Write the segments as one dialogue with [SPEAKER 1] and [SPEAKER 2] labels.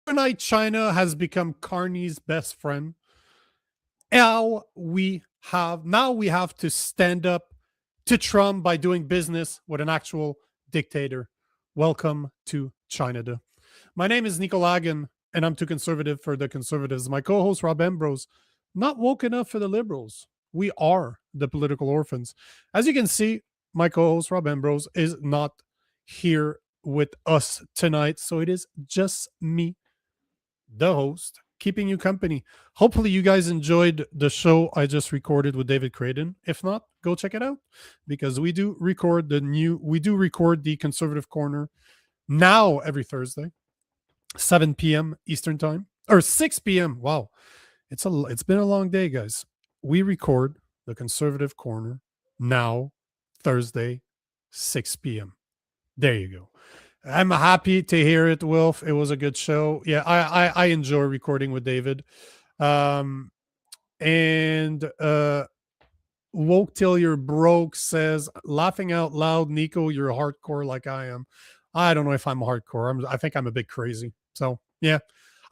[SPEAKER 1] Overnight, China has become Carney's best friend. Now we have to stand up to Trump by doing business with an actual dictator. Welcome to China. My name is Nico Lagan, and I'm too conservative for the conservatives. My co-host Rob Ambrose, not woke enough for the liberals. We are the political orphans. As you can see, my co-host Rob Ambrose is not here with us tonight, so it is just me, the host, keeping you company. Hopefully, you guys enjoyed the show I just recorded with David Creighton. If not, go check it out because we do record the Conservative Corner now every Thursday, 7 p.m. Eastern Time or 6 p.m. Wow, it's been a long day, guys. We record the Conservative Corner now Thursday, 6 p.m. There you go. I'm happy to hear it, Wilf. It was a good show. Yeah, I enjoy recording with David. And Woke Till You're Broke says, laughing out loud, Nico, you're hardcore like I am. I don't know if I'm hardcore. I think I'm a bit crazy. So, yeah,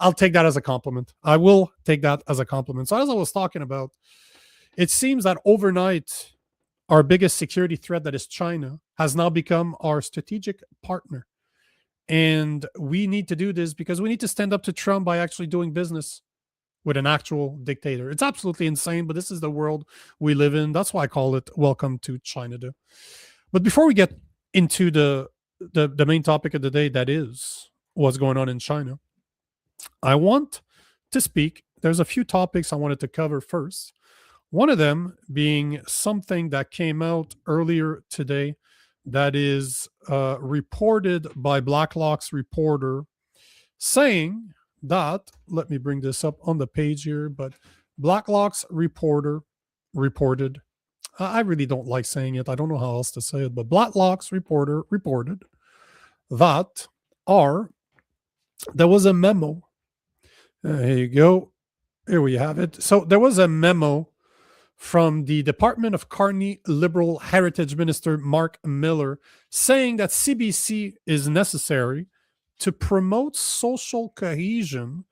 [SPEAKER 1] I'll take that as a compliment. I will take that as a compliment. So, as I was talking about, it seems that overnight, our biggest security threat, that is China, has now become our strategic partner. And we need to do this because we need to stand up to Trump by actually doing business with an actual dictator. It's absolutely insane, but this is the world we live in. That's why I call it Welcome to China. But before we get into the main topic of the day, that is what's going on in China, I want to speak. There's a few topics I wanted to cover first. One of them being something that came out earlier today that is reported by Blacklock's reporter, saying that, let me bring this up on the page here, but Blacklock's reporter reported, I really don't like saying it, I don't know how else to say it, but Blacklock's reporter reported that there was a memo. Here you go. Here we have it. So there was a memo from the Department of Carney Liberal Heritage Minister Marc Miller saying that CBC is necessary to promote social cohesion,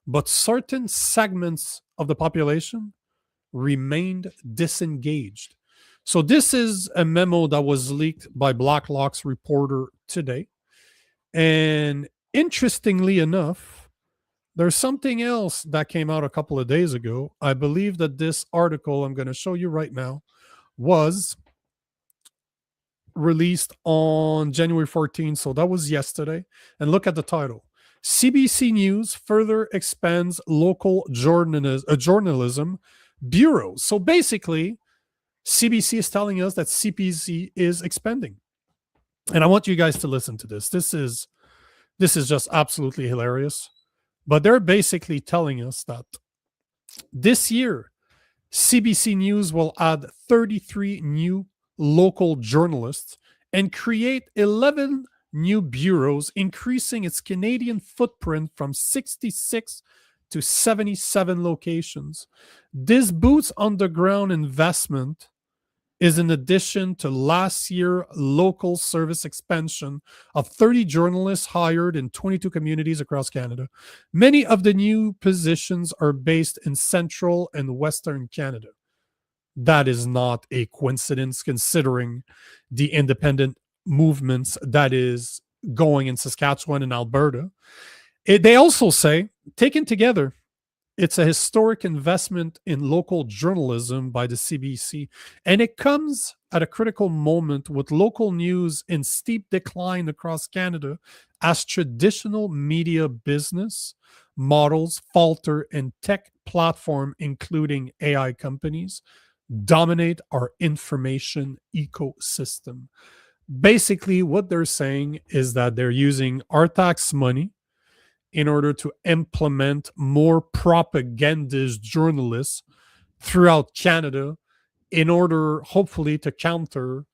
[SPEAKER 1] but certain segments of the population remained disengaged. So this is a memo that was leaked by Blacklock's reporter today. And interestingly enough, there's something else that came out a couple of days ago. I believe that this article I'm going to show you right now was released on January 14th. So that was yesterday. And look at the title. CBC News further expands local journalism bureaus. So basically, CBC is telling us that CBC is expanding. And I want you guys to listen to this. This is just absolutely hilarious. But they're basically telling us that this year, CBC News will add 33 new local journalists and create 11 new bureaus, increasing its Canadian footprint from 66 to 77 locations. This boots on the ground investment is in addition to last year local service expansion of 30 journalists hired in 22 communities across Canada. Many of the new positions are based in central and western Canada. That is not a coincidence considering the independent movements that is going in Saskatchewan and Alberta. They also say, taken together, it's a historic investment in local journalism by the CBC, and it comes at a critical moment with local news in steep decline across Canada as traditional media business models falter and tech platform, including AI companies, dominate our information ecosystem. Basically, what they're saying is that they're using our tax money in order to implement more propagandist journalists throughout Canada in order, hopefully, to counter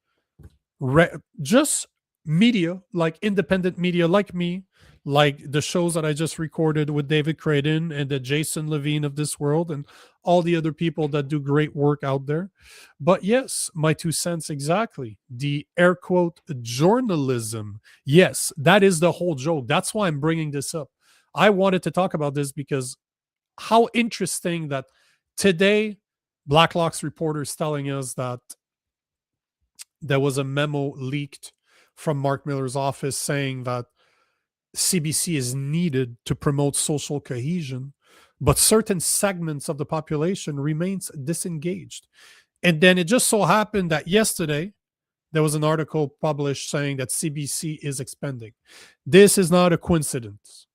[SPEAKER 1] just media, like independent media like me, like the shows that I just recorded with David Creighton and the Jason Levine of this world and all the other people that do great work out there. But yes, my 2 cents exactly. The air quote journalism. Yes, that is the whole joke. That's why I'm bringing this up. I wanted to talk about this because how interesting that today Blacklock's reporter is telling us that there was a memo leaked from Marc Miller's office saying that CBC is needed to promote social cohesion, but certain segments of the population remains disengaged. And then it just so happened that yesterday there was an article published saying that CBC is expanding. This is not a coincidence.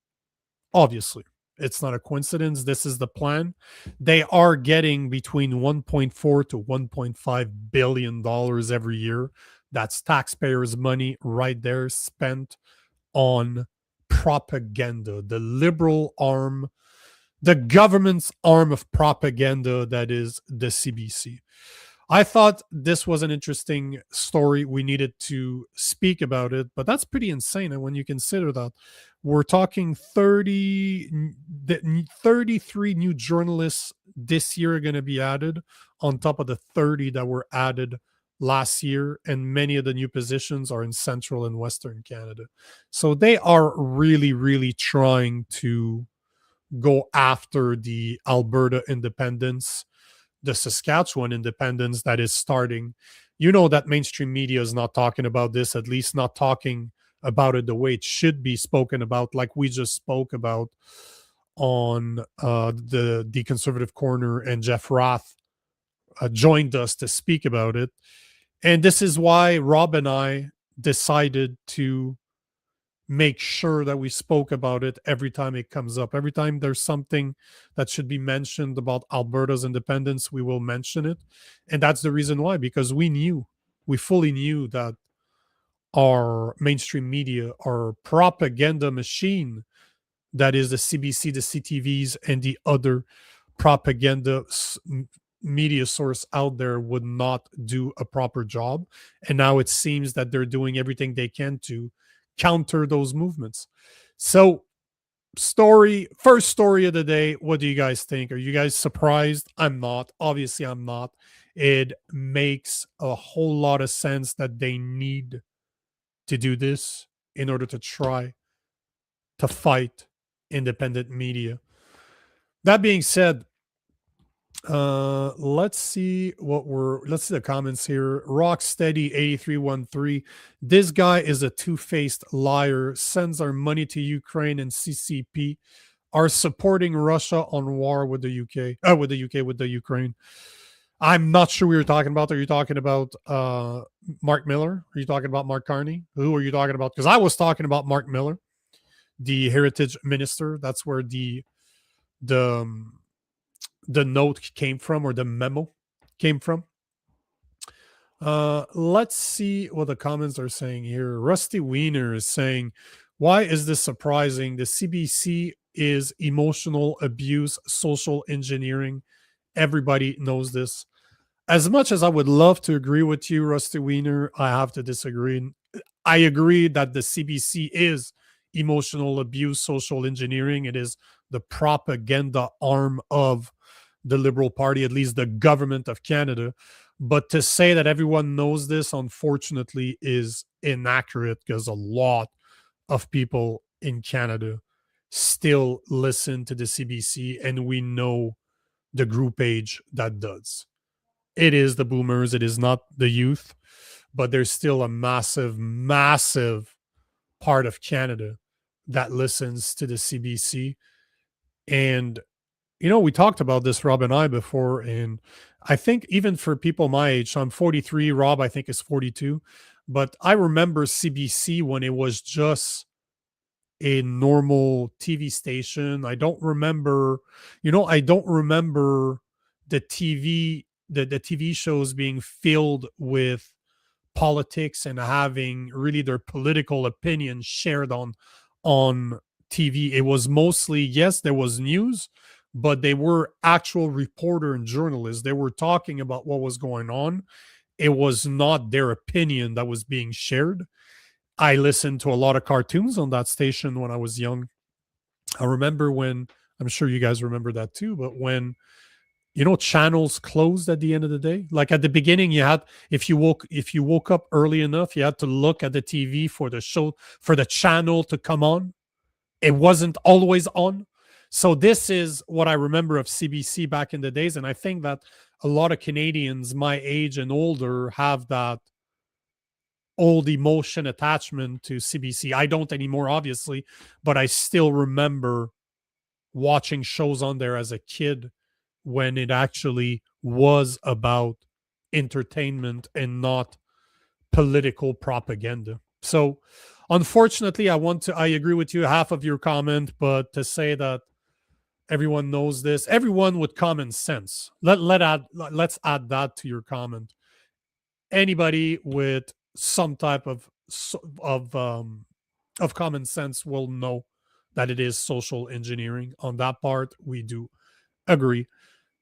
[SPEAKER 1] Obviously, it's not a coincidence. This is the plan. They are getting between 1.4 to 1.5 billion dollars every year. That's taxpayers' money right there spent on propaganda, the liberal arm, the government's arm of propaganda that is the CBC. I thought this was an interesting story. We needed to speak about it, but that's pretty insane. And when you consider that we're talking 33 new journalists this year are going to be added on top of the 30 that were added last year, and many of the new positions are in central and western Canada. So they are really, really trying to go after the Alberta independence, the Saskatchewan independence that is starting. You know that mainstream media is not talking about this, at least not talking about it the way it should be spoken about, like we just spoke about on the Conservative Corner, and Jeff Roth joined us to speak about it. And this is why Rob and I decided to make sure that we spoke about it every time it comes up. Every time there's something that should be mentioned about Alberta's independence, we will mention it. And that's the reason why, because we fully knew that our mainstream media, our propaganda machine, that is the CBC, the CTVs, and the other propaganda media source out there, would not do a proper job. And now it seems that they're doing everything they can to counter those movements. So, first story of the day, what do you guys think? Are you guys surprised? I'm not. Obviously, I'm not. It makes a whole lot of sense that they need to do this in order to try to fight independent media. That being said, let's see the comments here. Rocksteady 8313. This guy is a two-faced liar, sends our money to Ukraine, and CCP are supporting Russia on war with the UK, with the Ukraine. I'm not sure we were talking about. Are you talking about Marc Miller? Are you talking about Mark Carney? Who are you talking about? Because I was talking about Marc Miller, the heritage minister. That's where the note came from, or the memo came from. Let's see what the comments are saying here. Rusty Wiener is saying, why is this surprising? The CBC is emotional abuse, social engineering. Everybody knows this. As much as I would love to agree with you, Rusty Wiener, I have to disagree. I agree that the CBC is emotional abuse, social engineering. It is the propaganda arm of the Liberal Party, at least the government of Canada. But to say that everyone knows this, unfortunately, is inaccurate, because a lot of people in Canada still listen to the CBC, and we know the group age that does. It is the boomers, it is not the youth, but there's still a massive, massive part of Canada that listens to the CBC. And we talked about this, Rob and I, before, and I think even for people my age, so I'm 43, Rob, I think, is 42, but I remember CBC when it was just a normal TV station. I don't remember the TV shows being filled with politics and having really their political opinions shared on TV. It was mostly, yes, there was news, but they were actual reporter and journalists. They were talking about what was going on. It was not their opinion that was being shared. I listened to a lot of cartoons on that station when I was young. I remember when, I'm sure you guys remember that too, but when channels closed at the end of the day. Like at the beginning, you had, if you woke up early enough, you had to look at the TV for the channel to come on. it wasn't always on. So this is what I remember of CBC back in the days, and I think that a lot of Canadians my age and older have that old emotion attachment to CBC. I don't anymore, obviously, but I still remember watching shows on there as a kid when it actually was about entertainment and not political propaganda. So, unfortunately, I agree with you, half of your comment, but to say that everyone knows this, everyone with common sense, let's add that to your comment. Anybody with some type of common sense will know that it is social engineering. On that part, we do agree.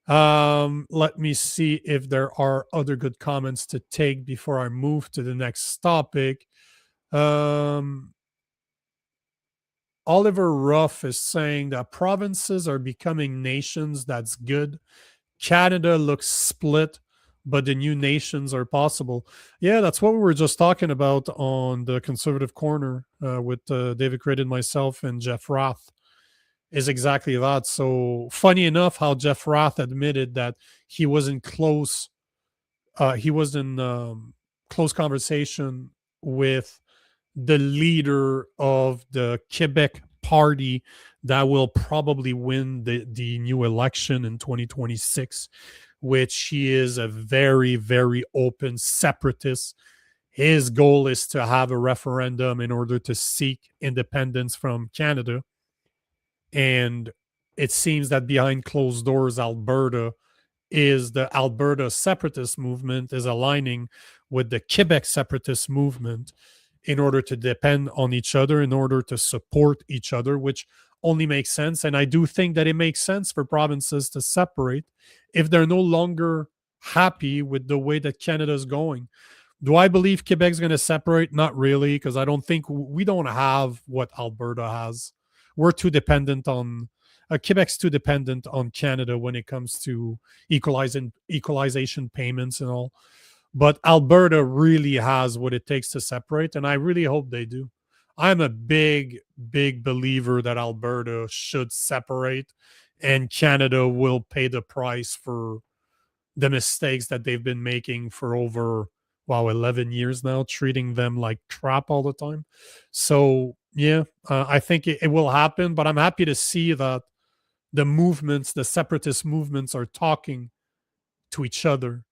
[SPEAKER 1] Let me see if there are other good comments to take before I move to the next topic. Um, Oliver Ruff is saying that provinces are becoming nations. That's good. Canada looks split, but the new nations are possible. Yeah, that's what we were just talking about on the Conservative Corner with David Craig and myself and Jeff Roth. Is exactly that. So funny enough, how Jeff Roth admitted that he was in close, he was in close conversation with the leader of the Quebec party that will probably win the new election in 2026, which he is a very, very open separatist. His goal is to have a referendum in order to seek independence from Canada. And it seems that behind closed doors, the Alberta separatist movement is aligning with the Quebec separatist movement in order to depend on each other, in order to support each other, which only makes sense. And I do think that it makes sense for provinces to separate if they're no longer happy with the way that Canada is going. Do I believe Quebec's going to separate? Not really, because I don't think we don't have what Alberta has. We're too dependent on Quebec's too dependent on Canada when it comes to equalization payments and all. But Alberta really has what it takes to separate, and I really hope they do. I'm a big, big believer that Alberta should separate, and Canada will pay the price for the mistakes that they've been making for over 11 years now, treating them like crap all the time. So yeah, I think it will happen, but I'm happy to see that the separatist movements are talking to each other,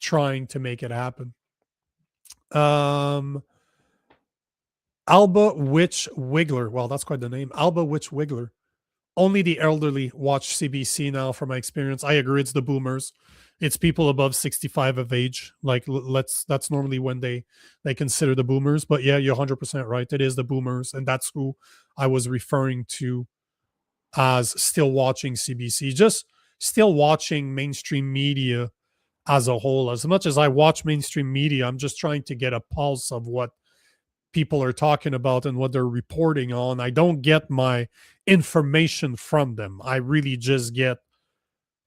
[SPEAKER 1] trying to make it happen. Alba Witch Wiggler, well, that's quite the name. Alba Witch Wiggler. Only the elderly watch CBC now, from my experience. I agree, it's the boomers. It's people above 65 of age. Like, that's normally when they consider the boomers. But yeah, you're 100% right. It is the boomers, and that's who I was referring to as still watching CBC, just still watching mainstream media as a whole. As much as I watch mainstream media, I'm just trying to get a pulse of what people are talking about and what they're reporting on. I don't get my information from them. I really just get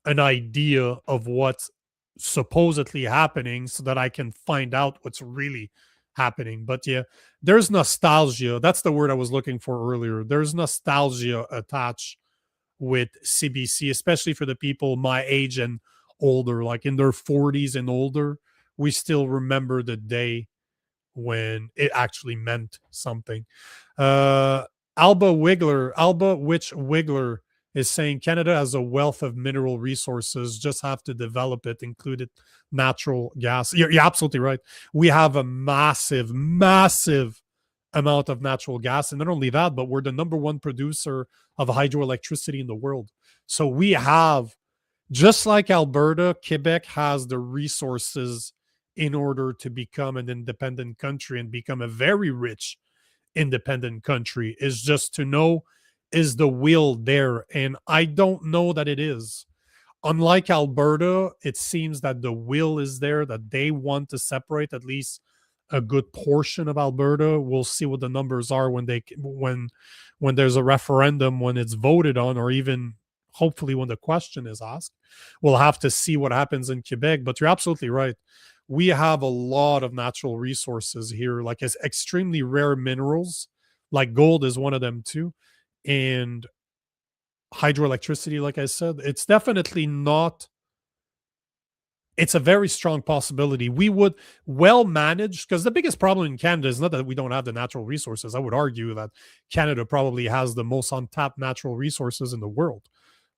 [SPEAKER 1] an idea of what's supposedly happening so that I can find out what's really happening. But yeah, there's nostalgia. That's the word I was looking for earlier. There's nostalgia attached with CBC, especially for the people my age and older, like in their 40s and older. We still remember the day when it actually meant something. Alba Witch Wiggler is saying Canada has a wealth of mineral resources, just have to develop it, included natural gas. You're absolutely right. We have a massive, massive amount of natural gas. And not only that, but we're the number one producer of hydroelectricity in the world. So we have, just like Alberta, Quebec has the resources in order to become an independent country and become a very rich independent country. Is just to know, is the will there? And I don't know that it is. Unlike Alberta, it seems that the will is there, that they want to separate at least a good portion of Alberta. We'll see what the numbers are when there's a referendum, when it's voted on, or even hopefully when the question is asked. We'll have to see what happens in Quebec. But you're absolutely right. We have a lot of natural resources here, like extremely rare minerals, like gold is one of them too. and hydroelectricity, like I said, it's definitely not, it's a very strong possibility. We would well manage, because the biggest problem in Canada is not that we don't have the natural resources. I would argue that Canada probably has the most untapped natural resources in the world.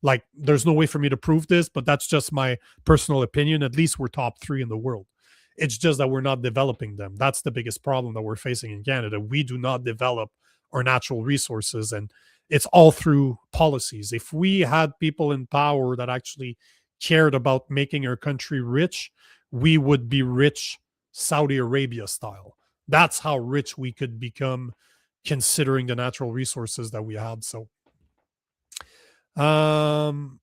[SPEAKER 1] Like, there's no way for me to prove this, but that's just my personal opinion. At least we're top three in the world. It's just that we're not developing them. That's the biggest problem that we're facing in Canada. We do not develop our natural resources, and it's all through policies. If we had people in power that actually cared about making our country rich, we would be rich Saudi Arabia style. That's how rich we could become, considering the natural resources that we have. So, um,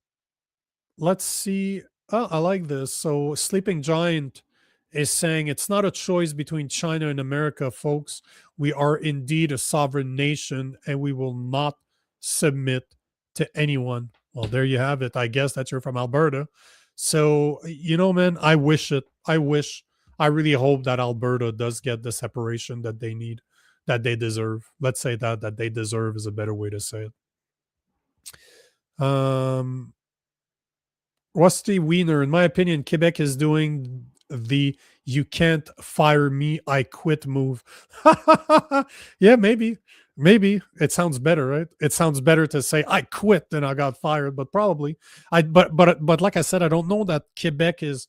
[SPEAKER 1] let's see. Oh, I like this. So, Sleeping Giant is saying it's not a choice between China and America, folks. We are indeed a sovereign nation and we will not submit to anyone. Well, there you have it. I guess that you're from Alberta. So, man, I wish it. I really hope that Alberta does get the separation that they need, that they deserve. Let's say that they deserve is a better way to say it. Rusty Wiener, in my opinion, Quebec is doing the "you can't fire me, I quit" move. Yeah, maybe. Maybe it sounds better, right? It sounds better to say I quit than I got fired, but probably but like I said, I don't know that Quebec is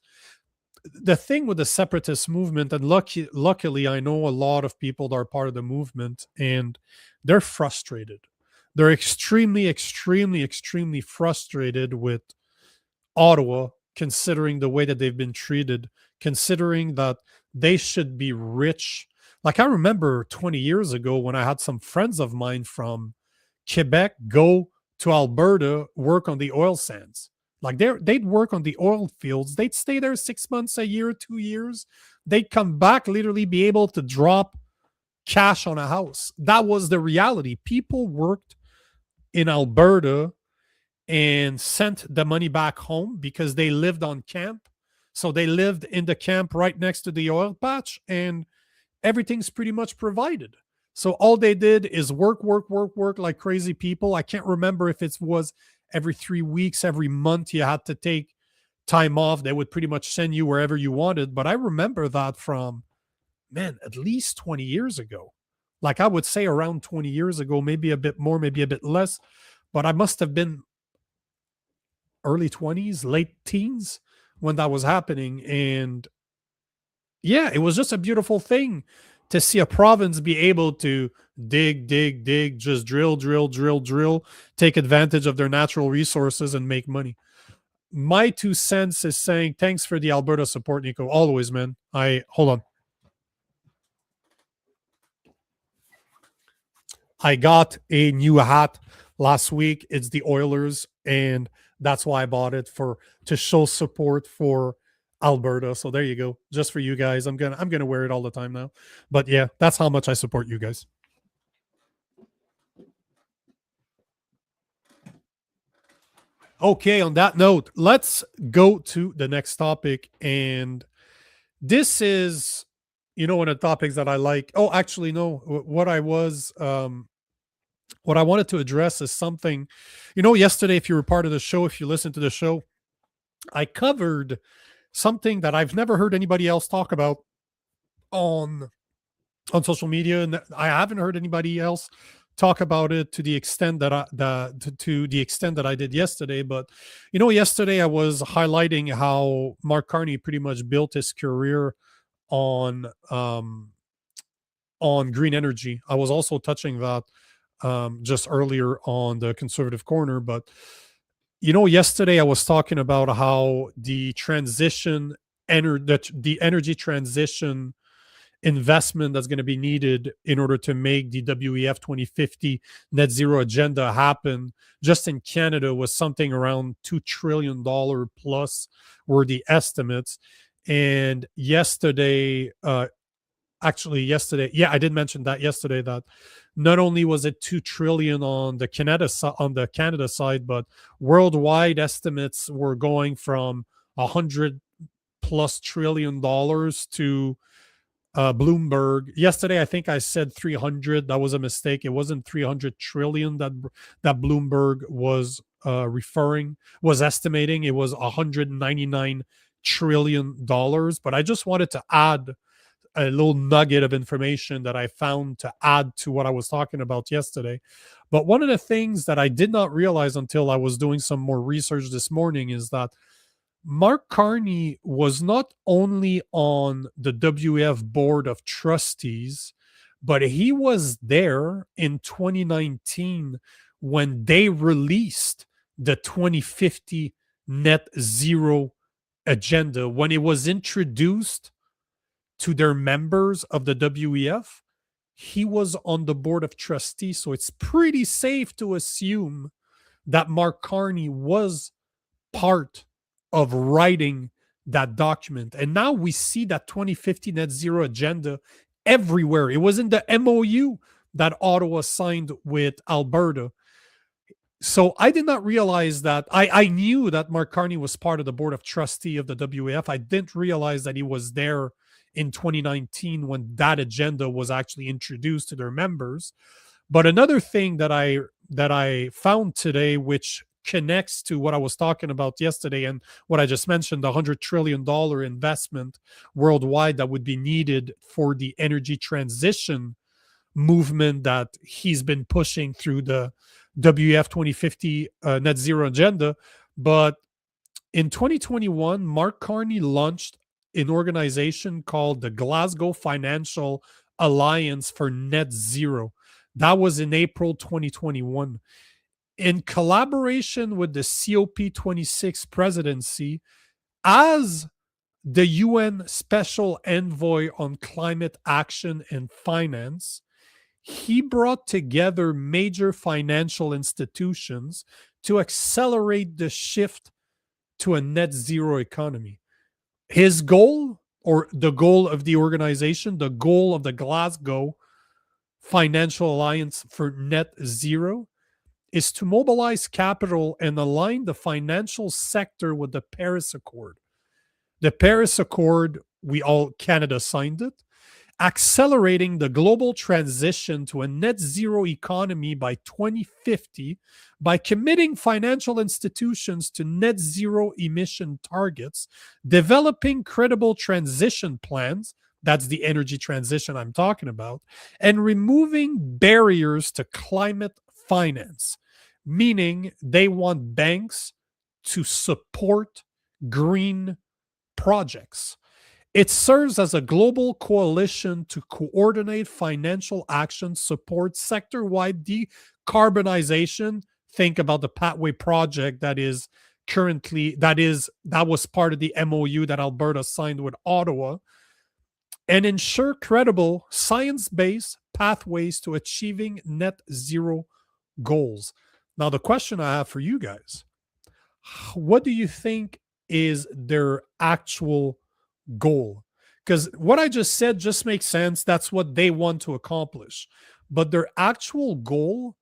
[SPEAKER 1] the thing with the separatist movement. And luckily, I know a lot of people that are part of the movement, and they're frustrated. They're extremely, extremely, extremely frustrated with Ottawa, considering the way that they've been treated, considering that they should be rich. Like, I remember 20 years ago when I had some friends of mine from Quebec go to Alberta, work on the oil sands. Like, they'd work on the oil fields. They'd stay there 6 months, a year, 2 years. They'd come back, literally be able to drop cash on a house. That was the reality. People worked in Alberta and sent the money back home because they lived on camp. So they lived in the camp right next to the oil patch, and everything's pretty much provided. So all they did is work, work, work, work like crazy people. I can't remember if it was every 3 weeks, every month you had to take time off. They would pretty much send you wherever you wanted. But I remember that from, man, at least 20 years ago. Like, I would say around 20 years ago, maybe a bit more, maybe a bit less. But I must have been early 20s, late teens when that was happening. And yeah, it was just a beautiful thing to see a province be able to dig, dig, dig, just drill, drill, drill, drill, take advantage of their natural resources and make money. My 2 cents is saying thanks for the Alberta support, Nico. Always, man. Hold on. I got a new hat last week. It's the Oilers, and that's why I bought it, to show support for Alberta. So there you go. Just for you guys. I'm gonna wear it all the time now. But yeah, that's how much I support you guys. Okay, on that note, let's go to the next topic. And this is, one of the topics that I like. Oh, actually, no. What I wanted to address is something, yesterday, if you were part of the show, if you listened to the show, I covered something that I've never heard anybody else talk about on social media, and I haven't heard anybody else talk about it to the extent that to the extent that I did yesterday. But yesterday I was highlighting how Marc Carney pretty much built his career on green energy. I was also touching that just earlier on the conservative corner. But yesterday I was talking about how the energy transition investment that's going to be needed in order to make the WEF 2050 net zero agenda happen just in Canada was something around $2 trillion plus were the estimates. And yesterday, yeah, I did mention that yesterday, that not only was it 2 trillion on the Canada side, but worldwide estimates were going from $100+ trillion to Bloomberg. Yesterday, I think I said 300. That was a mistake. It wasn't 300 trillion that Bloomberg was estimating. It was 199 trillion dollars. But I just wanted to add a little nugget of information that I found to add to what I was talking about yesterday. But one of the things that I did not realize until I was doing some more research this morning is that Mark Carney was not only on the WF board of trustees, but he was there in 2019 when they released the 2050 net zero agenda. When it was introduced to their members of the WEF, he was on the board of trustees. So it's pretty safe to assume that Mark Carney was part of writing that document. And now we see that 2050 net zero agenda everywhere. It was in the MOU that Ottawa signed with Alberta. So I did not realize that. I knew that Mark Carney was part of the board of trustee of the WAF. I didn't realize that he was there in 2019 when that agenda was actually introduced to their members. But another thing that I found today, which connects to what I was talking about yesterday and what I just mentioned, the $100 trillion investment worldwide that would be needed for the energy transition movement that he's been pushing through the WF 2050 net zero agenda. But in 2021, Mark Carney launched an organization called the Glasgow Financial Alliance for Net Zero. That was in April 2021. In collaboration with the COP26 presidency, as the UN Special Envoy on Climate Action and Finance, he brought together major financial institutions to accelerate the shift to a net zero economy. His goal, or the goal of the organization, the goal of the Glasgow Financial Alliance for Net Zero, is to mobilize capital and align the financial sector with the Paris Accord. The Paris Accord, Canada signed it, accelerating the global transition to a net zero economy by 2050 by committing financial institutions to net zero emission targets, developing credible transition plans, that's the energy transition I'm talking about, and removing barriers to climate finance, meaning they want banks to support green projects. It serves as a global coalition to coordinate financial action, support sector-wide decarbonization. Think about the Pathway Project that was part of the MOU that Alberta signed with Ottawa, and ensure credible science-based pathways to achieving net zero goals. Now, the question I have for you guys, what do you think is their actual goal? Because what I just said just makes sense. That's what they want to accomplish. But their actual goal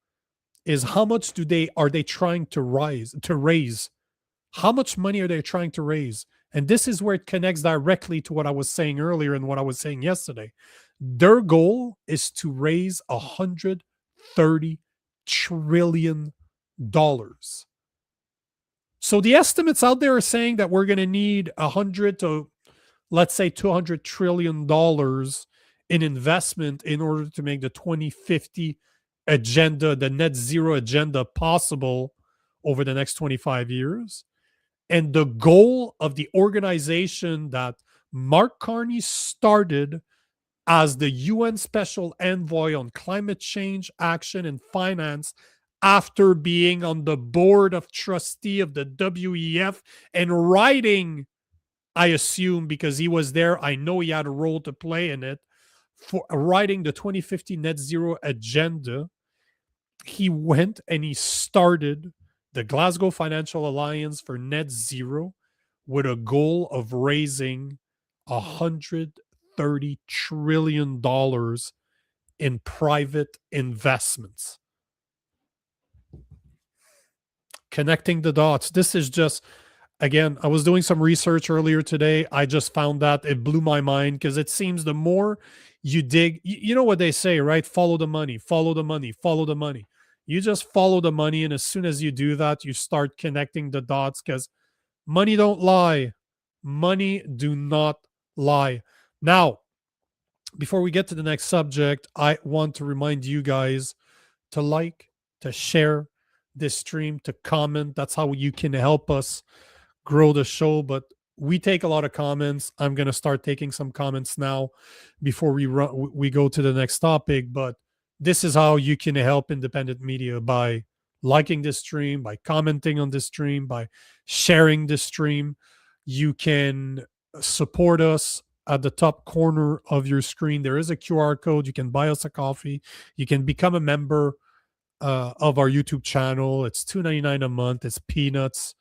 [SPEAKER 1] is how much are they trying to raise? How much money are they trying to raise? And this is where it connects directly to what I was saying earlier and what I was saying yesterday. Their goal is to raise $130 trillion. So the estimates out there are saying that we're going to need 100 to, let's say, $200 trillion in investment in order to make the 2050 agenda, the net zero agenda, possible over the next 25 years. And the goal of the organization that Mark Carney started as the UN Special Envoy on Climate Change, Action, and Finance, after being on the board of trustee of the WEF and writing, I assume, because he was there, I know he had a role to play in it, for writing the 2050 net zero agenda. He went and he started the Glasgow Financial Alliance for Net Zero with a goal of raising $130 trillion in private investments. Connecting the dots. This is just, again, I was doing some research earlier today. I just found that it blew my mind because it seems the more you dig, you know what they say, right? Follow the money, follow the money, follow the money. You just follow the money. And as soon as you do that, you start connecting the dots because money don't lie. Money do not lie. Now, before we get to the next subject, I want to remind you guys to like, to share this stream, to comment. That's how you can help us grow the show. But we take a lot of comments. I'm going to start taking some comments now before we go to the next topic. But this is how you can help independent media: by liking this stream, by commenting on this stream, by sharing this stream. You can support us. At the top corner of your screen, there is a QR code. You can buy us a coffee. You can become a member of our YouTube channel. It's $2.99 a month. It's peanuts.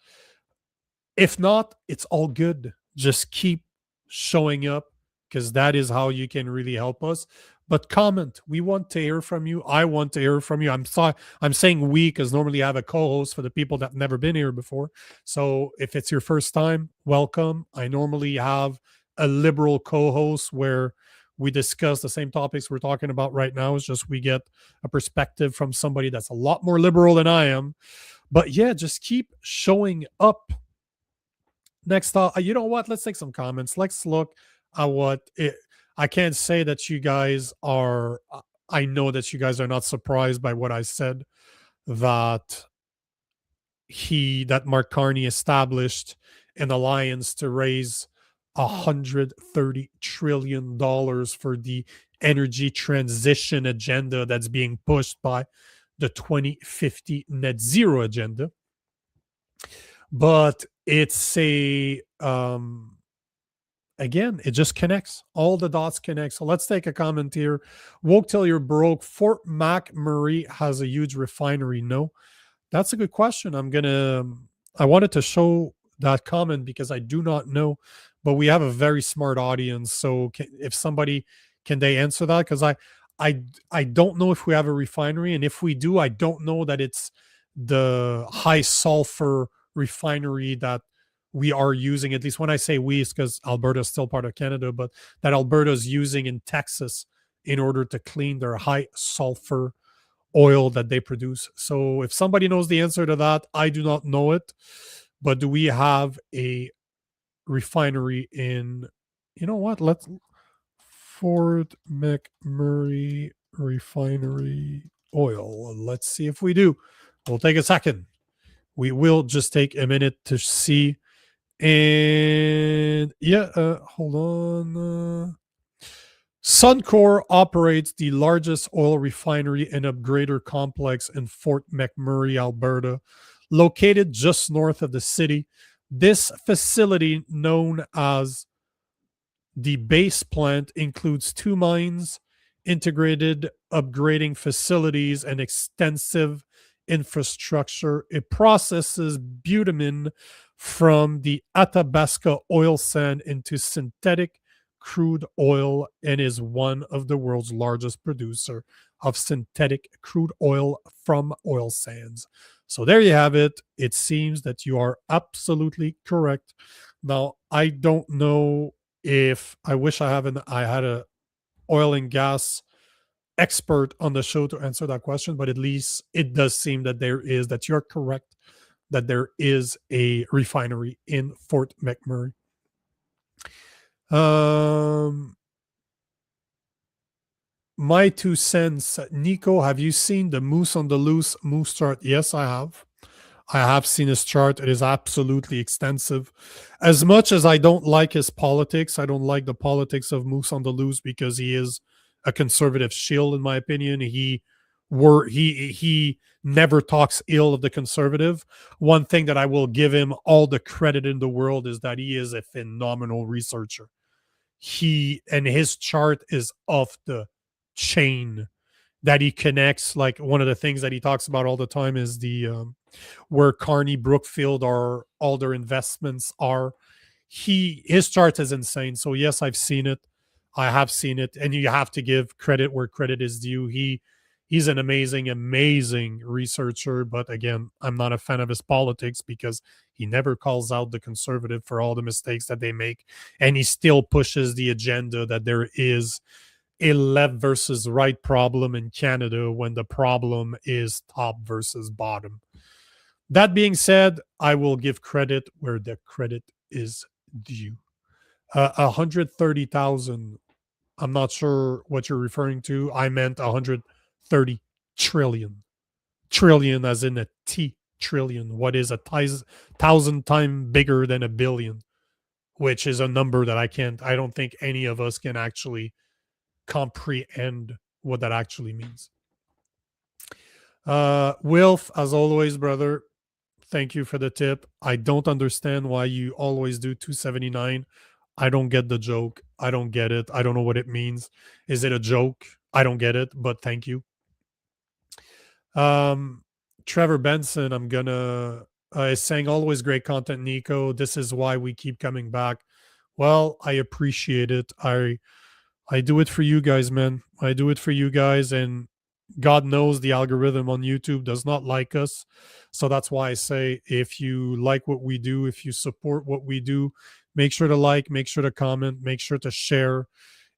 [SPEAKER 1] If not, it's all good. Just keep showing up because that is how you can really help us. But comment. We want to hear from you. I want to hear from you. I'm sorry. I'm saying we because normally I have a co-host for the people that have never been here before. So if it's your first time, welcome. I normally have a liberal co-host where we discuss the same topics we're talking about right now. It's just we get a perspective from somebody that's a lot more liberal than I am. But yeah, just keep showing up. Next, you know what? Let's take some comments. Let's look at what it. I can't say that you guys are. I know that you guys are not surprised by what I said. That Mark Carney established an alliance to raise $130 trillion for the energy transition agenda that's being pushed by the 2050 net zero agenda. But it's again, it just connects. All the dots connect. So let's take a comment here. Woke till you're broke. Fort McMurray has a huge refinery. No, that's a good question. I wanted to show that comment because I do not know, but we have a very smart audience. So if somebody, can they answer that? Because I don't know if we have a refinery, and if we do, I don't know that it's the high sulfur refinery that we are using. At least when I say we, it's because Alberta is still part of Canada, but that Alberta is using in Texas in order to clean their high sulfur oil that they produce. So if somebody knows the answer to that, I do not know it. But do we have a refinery in, you know what? Let's Fort McMurray refinery oil. Let's see if we do. We'll take a second. We will just take a minute to see. And yeah, hold on. Suncor operates the largest oil refinery and upgrader complex in Fort McMurray, Alberta, located just north of the city. This facility, known as the base plant, includes 2 mines, integrated upgrading facilities, and extensive infrastructure. It processes bitumen from the Athabasca oil sand into synthetic crude oil and is one of the world's largest producer of synthetic crude oil from oil sands. So there you have it. It seems that you are absolutely correct. Now, I don't know if I wish I had a oil and gas expert on the show to answer that question, but at least it does seem that you're correct, that there is a refinery in Fort McMurray. My 2 cents. Nico, have you seen the Moose on the Loose Moose chart? Yes, I have. I have seen his chart. It is absolutely extensive. As much as I don't like his politics, I don't like the politics of Moose on the Loose because he is a conservative shield, in my opinion. He never talks ill of the conservative. One thing that I will give him all the credit in the world is that he is a phenomenal researcher. His chart is off the chain, that he connects. Like, one of the things that he talks about all the time is the where Carney, Brookfield, are all their investments are. His chart is insane. So yes, I've seen it. I have seen it, and you have to give credit where credit is due. He's an amazing, amazing researcher. But again, I'm not a fan of his politics because he never calls out the conservative for all the mistakes that they make. And he still pushes the agenda that there is a left versus right problem in Canada when the problem is top versus bottom. That being said, I will give credit where the credit is due. 130,000. I'm not sure what you're referring to. I meant 130 trillion. Trillion as in a T trillion. What is a thousand times bigger than a billion, which is a number that I don't think any of us can actually comprehend what that actually means. Wilf, as always, brother, thank you for the tip. I don't understand why you always do 279. I don't get the joke. I don't get it. I don't know what it means. Is it a joke? I don't get it, but thank you. Trevor Benson, I'm gonna is saying always great content, Nico. This is why we keep coming back. Well, I appreciate it. I do it for you guys, man. I do it for you guys, and God knows the algorithm on YouTube does not like us. So that's why I say if you like what we do, if you support what we do, make sure to like, make sure to comment, make sure to share.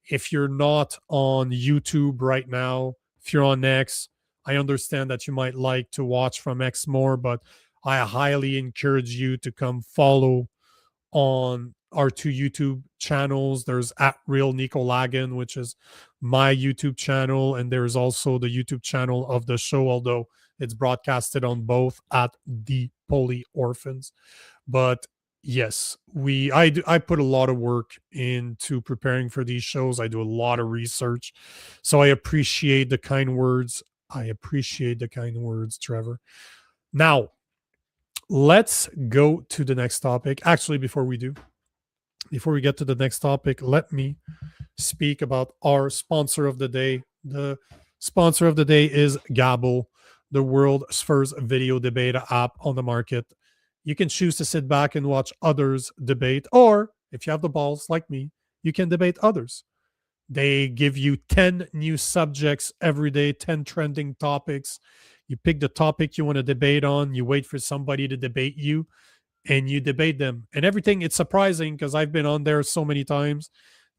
[SPEAKER 1] If you're not on YouTube right now, if you're on X, I understand that you might like to watch from X more, but I highly encourage you to come follow on our two YouTube channels. There's at Real Nico Lagan, which is my YouTube channel, and there's also the YouTube channel of the show, although it's broadcasted on both at the Political Orphans. But yes, I put a lot of work into preparing for these shows. I do a lot of research. So I appreciate the kind words. I appreciate the kind words, Trevor. Now, let's go to the next topic. Actually, before we get to the next topic, let me speak about our sponsor of the day. The sponsor of the day is Gabble, the world's first video debate app on the market. You can choose to sit back and watch others debate, or if you have the balls like me, you can debate others. They give you 10 new subjects every day, 10 trending topics. You pick the topic you want to debate on, you wait for somebody to debate you, and you debate them. And everything, it's surprising because I've been on there so many times,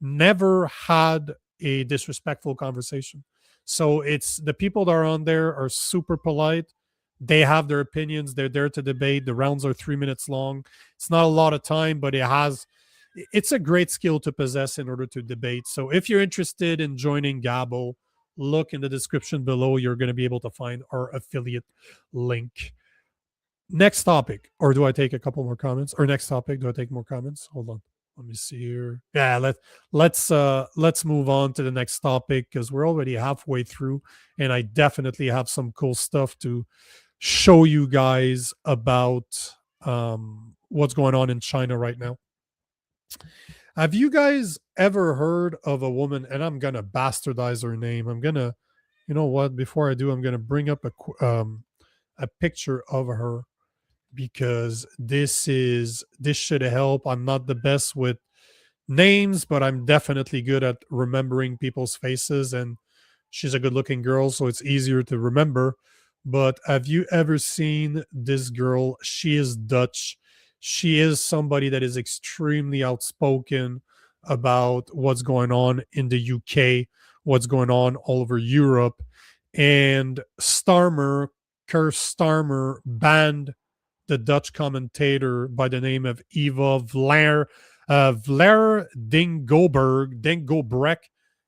[SPEAKER 1] never had a disrespectful conversation. So it's the people that are on there are super polite. They have their opinions. They're there to debate. The rounds are 3 minutes long. It's not a lot of time, but it's a great skill to possess in order to debate. So if you're interested in joining Gabble, look in the description below. You're going to be able to find our affiliate link. Next topic, or do I take a couple more comments? Or next topic, do I take more comments? Hold on. Let me see here. Yeah, let's move on to the next topic because we're already halfway through, and I definitely have some cool stuff to show you guys about what's going on in China right now. Have you guys ever heard of a woman? And I'm gonna bastardize her name. You know what? Before I do, I'm gonna bring up a picture of her because this should help. I'm not the best with names, but I'm definitely good at remembering people's faces, and she's a good looking girl, so it's easier to remember. But have you ever seen this girl? She is Dutch. She is somebody that is extremely outspoken about what's going on in the UK, what's going on all over Europe. And Keir Starmer, banned the Dutch commentator by the name of Eva Vlaardingerbroek.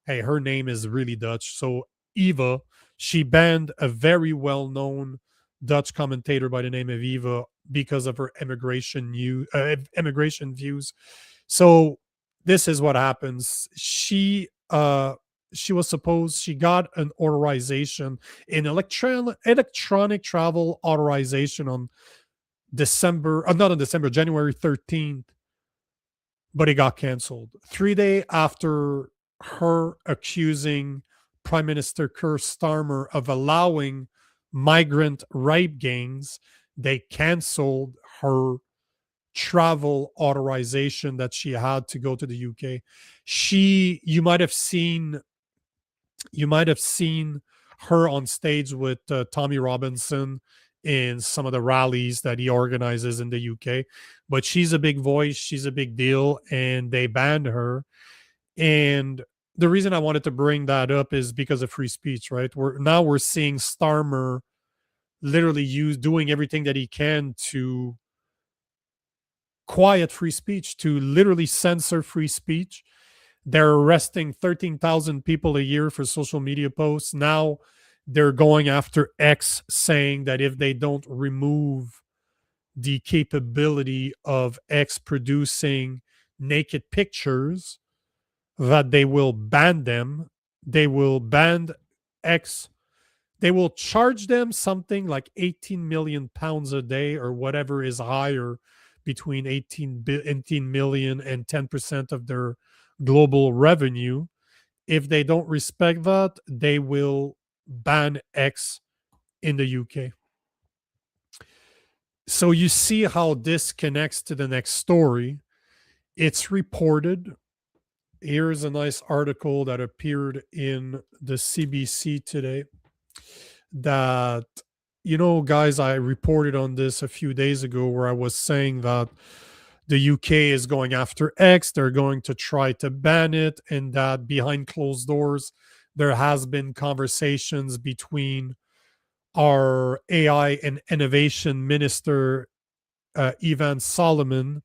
[SPEAKER 1] Hey, her name is really Dutch. So Eva, she banned a very well-known Dutch commentator by the name of Eva because of her immigration views. So this is what happens. She got an authorization, an electronic travel authorization on January 13th, but it got canceled 3 days after her accusing Prime Minister Keir Starmer of allowing migrant rape gangs. They canceled her travel authorization that she had to go to the UK. You might have seen her on stage with Tommy Robinson in some of the rallies that he organizes in the UK. But she's a big voice, she's a big deal, and they banned her. And the reason I wanted to bring that up is because of free speech, right? We're seeing Starmer literally doing everything that he can to quiet free speech, to literally censor free speech. They're arresting 13,000 people a year for social media posts. Now they're going after X, saying that if they don't remove the capability of X producing naked pictures, that they will ban them. They will ban X. They will charge them something like 18 million pounds a day or whatever is higher, between 18 million and 10% of their global revenue. If they don't respect that, they will ban X in the UK. So you see how this connects to the next story. It's reported. Here's a nice article that appeared in the CBC today that, guys, I reported on this a few days ago where I was saying that the UK is going after X. They're going to try to ban it, and that behind closed doors, there has been conversations between our AI and innovation minister, Ivan Solomon,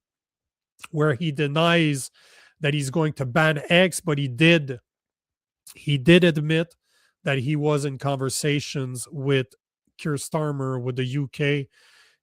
[SPEAKER 1] where he denies that he's going to ban X, but he did admit that he was in conversations with Keir Starmer, with the UK,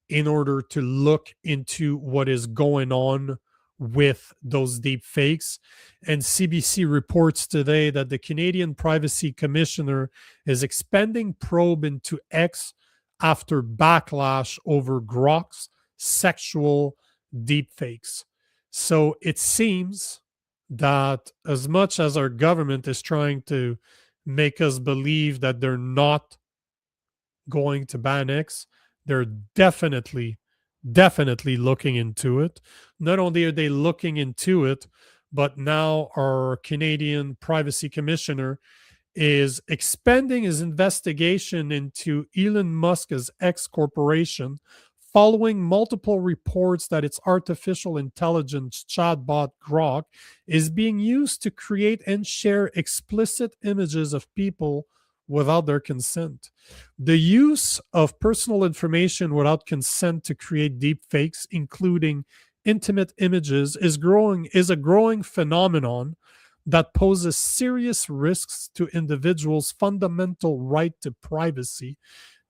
[SPEAKER 1] in order to look into what is going on with those deep fakes. And CBC reports today that the Canadian Privacy Commissioner is expanding probe into X after backlash over Grok's sexual deepfakes. So it seems that as much as our government is trying to make us believe that they're not going to ban X, they're definitely looking into it. Not only are they looking into it, but now our Canadian Privacy Commissioner is expanding his investigation into Elon Musk's X Corporation, following multiple reports that its artificial intelligence chatbot Grok is being used to create and share explicit images of people without their consent. The use of personal information without consent to create deep fakes, including intimate images, is a growing phenomenon that poses serious risks to individuals' fundamental right to privacy,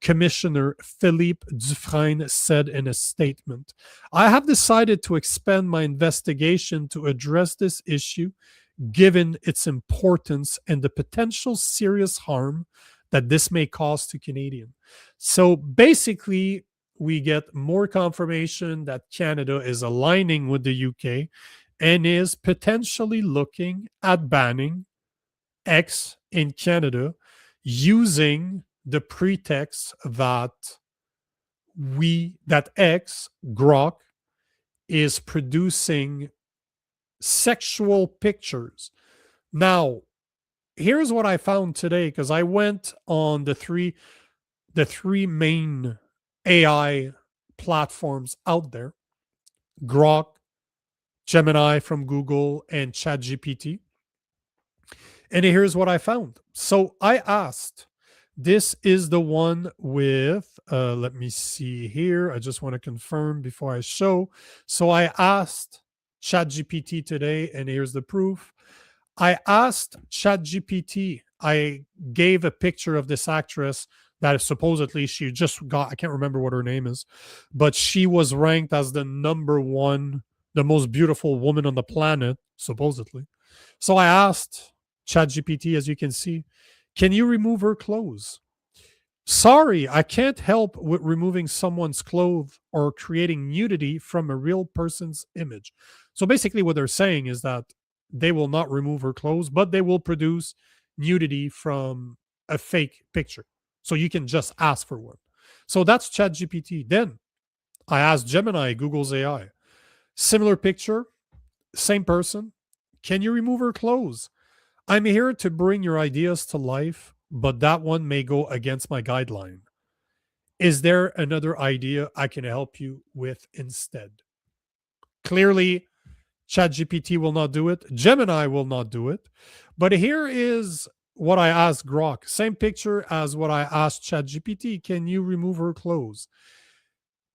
[SPEAKER 1] Commissioner Philippe Dufresne said in a statement. I have decided to expand my investigation to address this issue, given its importance and the potential serious harm that this may cause to Canadians. So basically, we get more confirmation that Canada is aligning with the UK and is potentially looking at banning X in Canada, using the pretext that X, Grok, is producing sexual pictures. Now, here's what I found today, because I went on the three main AI platforms out there: Grok, Gemini from Google, and ChatGPT. And here's what I found. So I asked, this is the one with, let me see here. I just want to confirm before I show. So I asked ChatGPT today, and here's the proof. I asked ChatGPT, I gave a picture of this actress that supposedly she just got, I can't remember what her name is, but she was ranked as the number one, the most beautiful woman on the planet, supposedly. So I asked ChatGPT, as you can see, can you remove her clothes? Sorry, I can't help with removing someone's clothes or creating nudity from a real person's image. So basically what they're saying is that they will not remove her clothes, but they will produce nudity from a fake picture. So you can just ask for one. So that's ChatGPT. Then I asked Gemini, Google's AI, similar picture, same person. Can you remove her clothes? I'm here to bring your ideas to life. but that one may go against my guideline. Is there another idea I can help you with instead? Clearly, ChatGPT will not do it. Gemini will not do it. But here is what I asked Grok. Same picture as what I asked ChatGPT. Can you remove her clothes?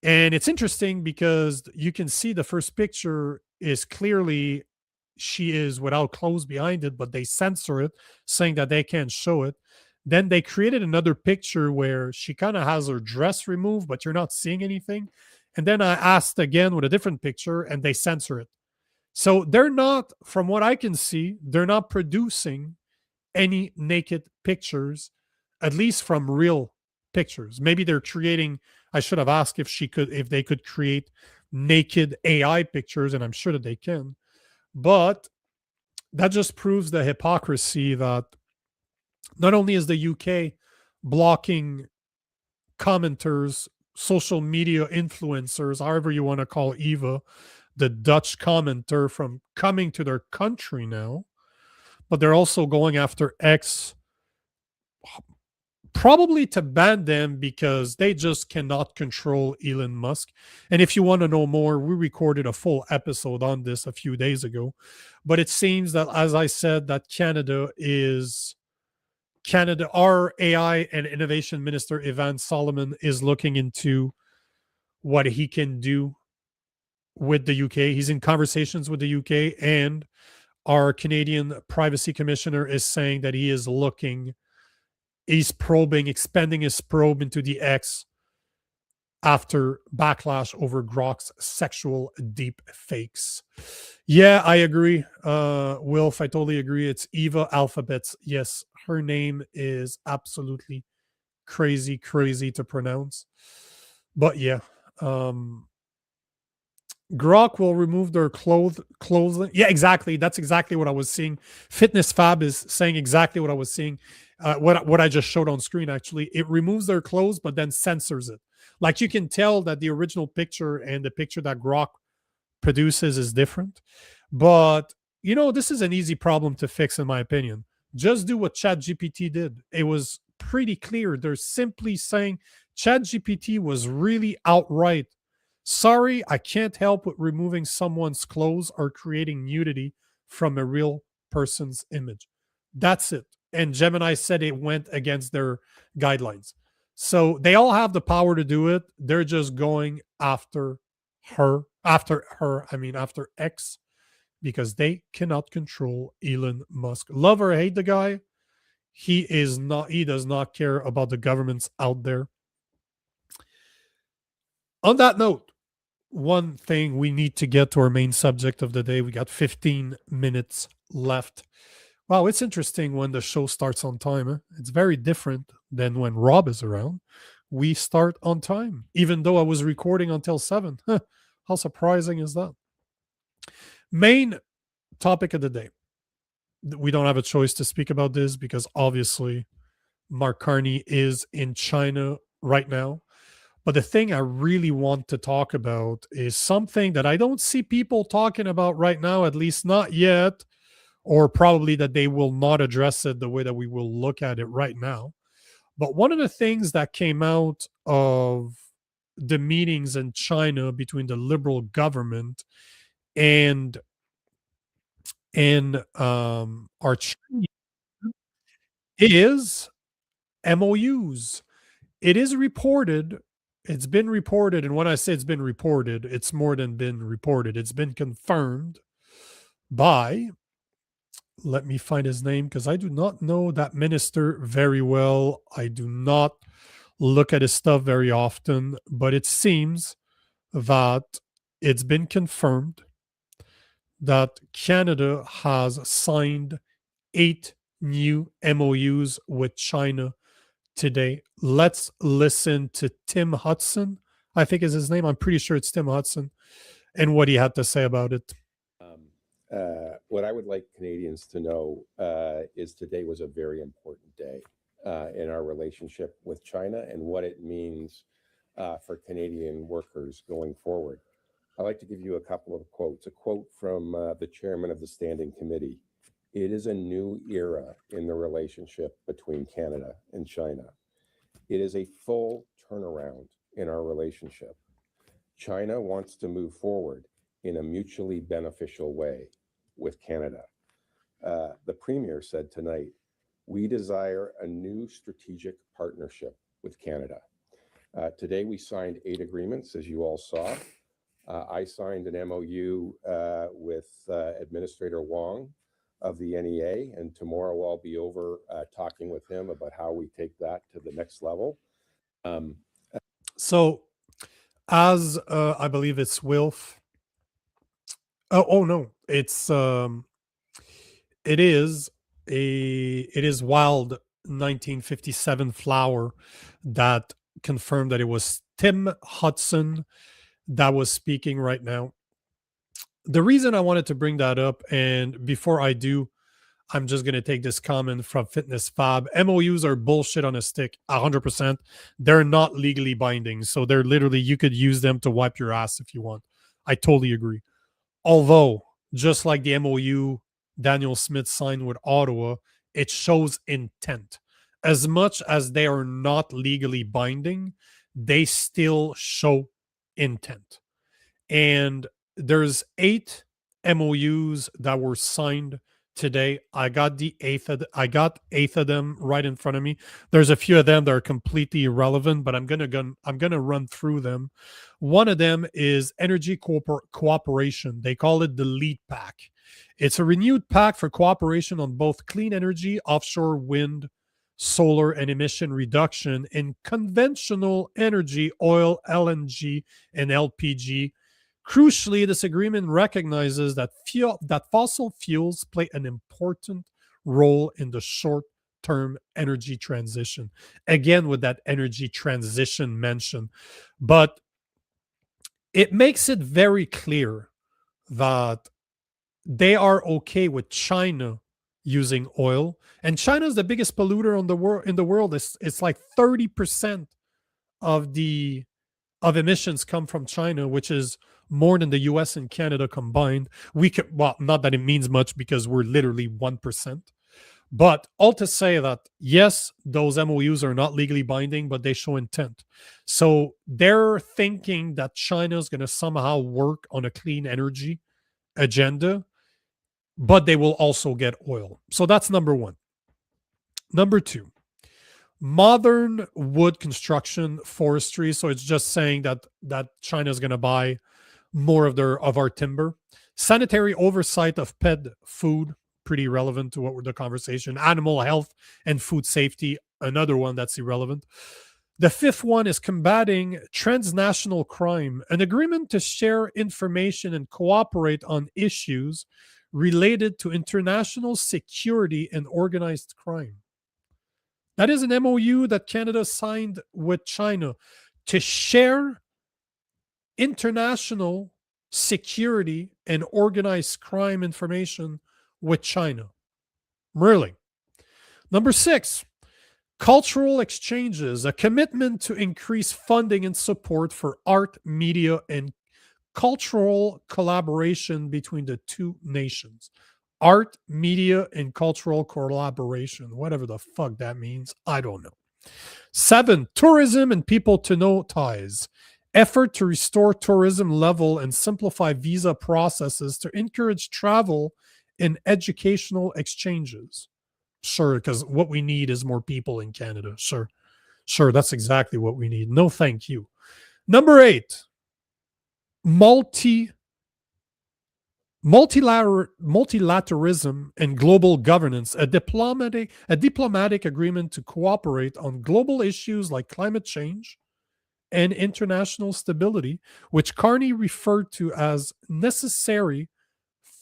[SPEAKER 1] And it's interesting because you can see the first picture is clearly she is without clothes behind it, but they censor it, saying that they can't show it. Then they created another picture where she kind of has her dress removed, but you're not seeing anything. And then I asked again with a different picture and they censor it. So they're not, from what I can see, they're not producing any naked pictures, at least from real pictures. Maybe they're creating, I should have asked if they could create naked AI pictures, and I'm sure that they can. But that just proves the hypocrisy that not only is the UK blocking commenters, social media influencers, however you want to call Eva, the Dutch commenter, from coming to their country now, but they're also going after X, probably to ban them because they just cannot control Elon Musk. And if you want to know more, we recorded a full episode on this a few days ago. But it seems that, as I said, that our AI and Innovation Minister Ivan Solomon is looking into what he can do with the UK. He's in conversations with the UK, and our Canadian Privacy Commissioner is saying that he's probing, expanding his probe into the X after backlash over Grok's sexual deep fakes. Yeah, I agree. Wilf, I totally agree. It's Eva Alphabets. Yes, her name is absolutely crazy to pronounce. But yeah, Grok will remove their clothing. Yeah, exactly. That's exactly what I was seeing. Fitness Fab is saying exactly what I was seeing. What I just showed on screen, actually. It removes their clothes, but then censors it. Like, you can tell that the original picture and the picture that Grok produces is different. But, this is an easy problem to fix, in my opinion. Just do what ChatGPT did. It was pretty clear. They're simply saying ChatGPT was really outright. Sorry, I can't help with removing someone's clothes or creating nudity from a real person's image. That's it. And Gemini said it went against their guidelines. So they all have the power to do it. They're just going after X, because they cannot control Elon Musk. Love or hate the guy, he does not care about the governments out there. On that note, one thing, we need to get to our main subject of the day. We got 15 minutes left. Wow, it's interesting when the show starts on time. Huh? It's very different than when Rob is around. We start on time, even though I was recording until 7. How surprising is that? Main topic of the day. We don't have a choice to speak about this because obviously Mark Carney is in China right now. But the thing I really want to talk about is something that I don't see people talking about right now, at least not yet, or probably that they will not address it the way that we will look at it right now. But one of the things that came out of the meetings in China between the liberal government and our Chinese is MOUs. It is reported. It's been reported, and when I say it's been reported, it's more than been reported. It's been confirmed by, let me find his name because I do not know that minister very well. I do not look at his stuff very often, but it seems that it's been confirmed that Canada has signed 8 new MOUs with China today. Let's listen to Tim Hudson, I think is his name. I'm pretty sure it's Tim Hudson, and what he had to say about it.
[SPEAKER 2] What I would like Canadians to know is today was a very important day in our relationship with China and what it means for Canadian workers going forward. I'd like to give you a couple of quotes. A quote from the chairman of the Standing Committee. It is a new era in the relationship between Canada and China. It is a full turnaround in our relationship. China wants to move forward in a mutually beneficial way with Canada. The Premier said tonight, we desire a new strategic partnership with Canada. Today, we signed 8 agreements, as you all saw. I signed an MOU with Administrator Wong of the NEA, and tomorrow I'll be over talking with him about how we take that to the next level.
[SPEAKER 1] So, as I believe it's Wilf. Oh no, it is Wild 1957 Flower that confirmed that it was Tim Hudson that was speaking right now. The reason I wanted to bring that up, and before I do, I'm just going to take this comment from Fitness Fab. MOUs are bullshit on a stick, 100%. They're not legally binding. So they're literally, you could use them to wipe your ass if you want. I totally agree. Although, just like the MOU Daniel Smith signed with Ottawa, it shows intent. As much as they are not legally binding, they still show intent. And there's 8 MOUs that were signed today. I got 8 of them right in front of me. There's a few of them that are completely irrelevant, but I'm gonna run through them. One of them is energy cooperation. They call it the LEAD Pact. It's a renewed pact for cooperation on both clean energy, offshore wind, solar, and emission reduction in conventional energy, oil, LNG, and LPG. Crucially, this agreement recognizes that fossil fuels play an important role in the short-term energy transition. Again, with that energy transition mention, but it makes it very clear that they are okay with China using oil, and China is the biggest polluter on the world. In the world, it's like 30% of emissions come from China, which is more than the US and Canada combined. We could, well, not that it means much because we're literally 1%. But all to say that, yes, those MOUs are not legally binding, but they show intent. So they're thinking that China is going to somehow work on a clean energy agenda, but they will also get oil. So that's number one. Number two, modern wood construction forestry. So it's just saying that China is going to buy more of our timber. Sanitary oversight of pet food, pretty relevant to what the conversation. Animal health and food safety, another one that's irrelevant. The fifth one is combating transnational crime, an agreement to share information and cooperate on issues related to international security and organized crime. That is an MOU that Canada signed with China to share international security and organized crime information with China. Really. Number 6, cultural exchanges, a commitment to increase funding and support for art, media, and cultural collaboration between the two nations. Art, media, and cultural collaboration. Whatever the fuck that means, I don't know. 7, tourism and people to know ties. Effort to restore tourism level and simplify visa processes to encourage travel and educational exchanges. Sure, because what we need is more people in Canada. Sure, that's exactly what we need. No, thank you. Number 8, multilateralism and global governance, a diplomatic agreement to cooperate on global issues like climate change and international stability, which Carney referred to as necessary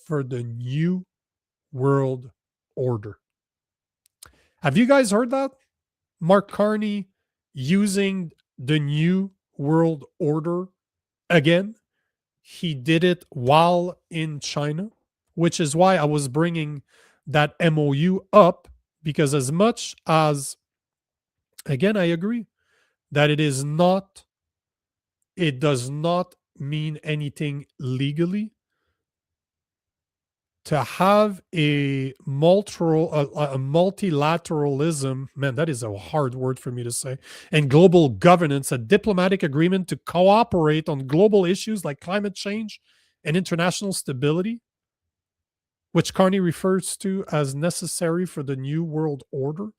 [SPEAKER 1] for the new world order. Have you guys heard that? Mark Carney using the new world order again. He did it while in China, which is why I was bringing that MOU up, because as much as, again, I agree that it does not mean anything legally. to have a multilateralism, man, that is a hard word for me to say, and global governance, a diplomatic agreement to cooperate on global issues like climate change and international stability, which Carney refers to as necessary for the new world order.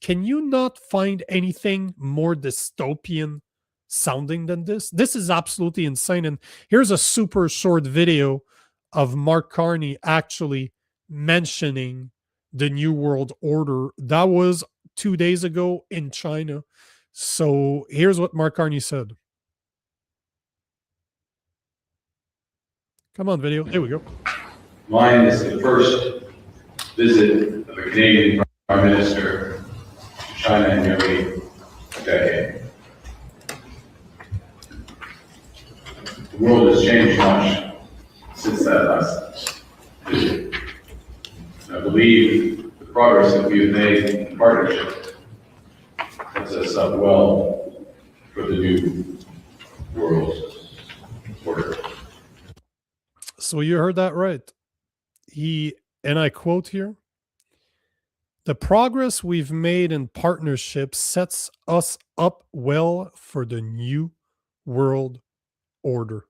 [SPEAKER 1] Can you not find anything more dystopian sounding than this? This is absolutely insane. And here's a super short video of Mark Carney actually mentioning the New World Order. That was 2 days ago in China. So here's what Mark Carney said. Come on, video. Here we go.
[SPEAKER 3] Mine is the first visit of a Canadian Prime Minister to China in nearly a decade. The world has changed much since that last visit. I believe the progress that we have made in partnership sets us up well for the new world order.
[SPEAKER 1] So you heard that right. And I quote here, the progress we've made in partnership sets us up well for the new world order.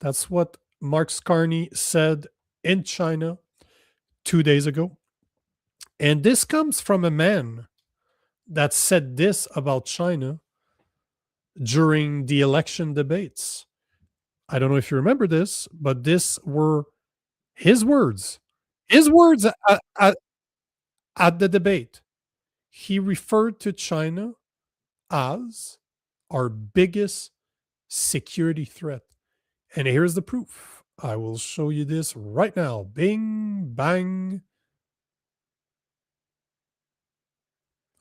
[SPEAKER 1] That's what Marc Carney said in China 2 days ago. And this comes from a man that said this about China during the election debates. I don't know if you remember this, but this were his words. His words at the debate. He referred to China as our biggest security threat. And here's the proof. I will show you this right now. Bing, bang.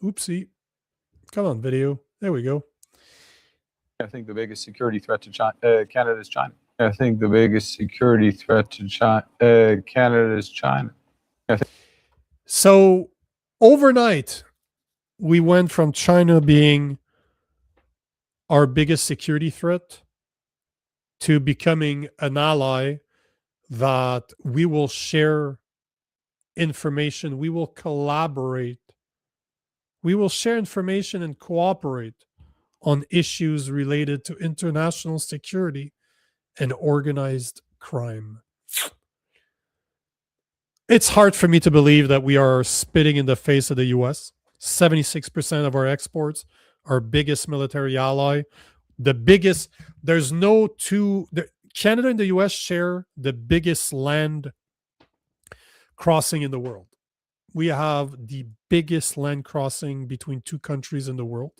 [SPEAKER 1] Oopsie. Come on, video. There we go.
[SPEAKER 4] I think the biggest security threat to Canada is China. I think the biggest security threat to Canada is China.
[SPEAKER 1] So overnight, we went from China being our biggest security threat to becoming an ally that we will share information, we will collaborate, we will share information and cooperate on issues related to international security and organized crime. It's hard for me to believe that we are spitting in the face of the US. 76% of our exports, our biggest military ally, the biggest, there's no two, Canada and the US share the biggest land crossing in the world. We have the biggest land crossing between two countries in the world.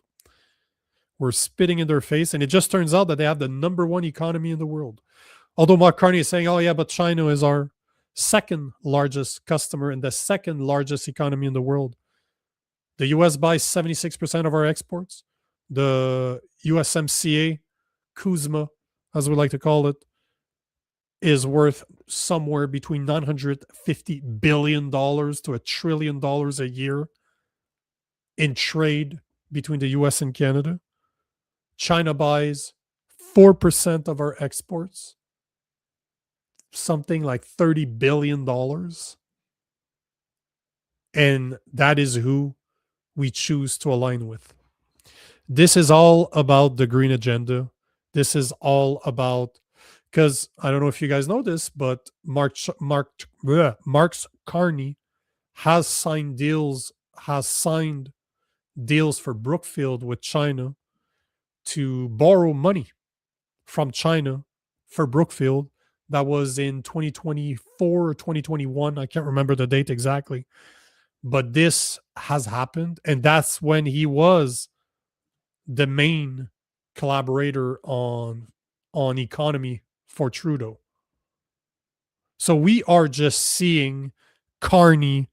[SPEAKER 1] We're spitting in their face, and it just turns out that they have the number one economy in the world. Although Mark Carney is saying, oh yeah, but China is our second largest customer and the second largest economy in the world. The US buys 76% of our exports. The USMCA, CUSMA, as we like to call it, is worth somewhere between $950 billion to $1 trillion a year in trade between the US and Canada. China buys 4% of our exports, something like $30 billion. And that is who we choose to align with. This is all about the green agenda. This is all about, because I don't know if you guys know this, but Marc Carney has signed deals for Brookfield with China to borrow money from China for Brookfield. That was in 2024 or 2021. I can't remember the date exactly. But this has happened. And that's when he was the main collaborator on economy for Trudeau. So we are just seeing Carney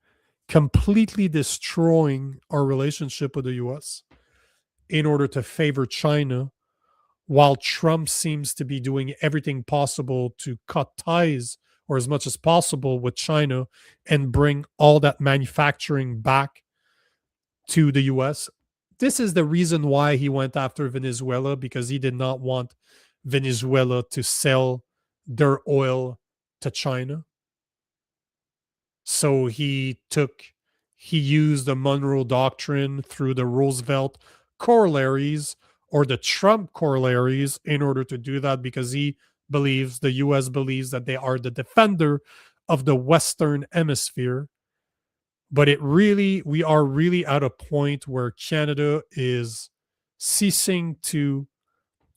[SPEAKER 1] completely destroying our relationship with the US in order to favor China, while Trump seems to be doing everything possible to cut ties, or as much as possible, with China and bring all that manufacturing back to the US. This is the reason why he went after Venezuela, because he did not want Venezuela to sell their oil to China. So he used the Monroe Doctrine through the Roosevelt corollaries or the Trump corollaries in order to do that, because the US believes that they are the defender of the Western Hemisphere. But we are really at a point where Canada is ceasing to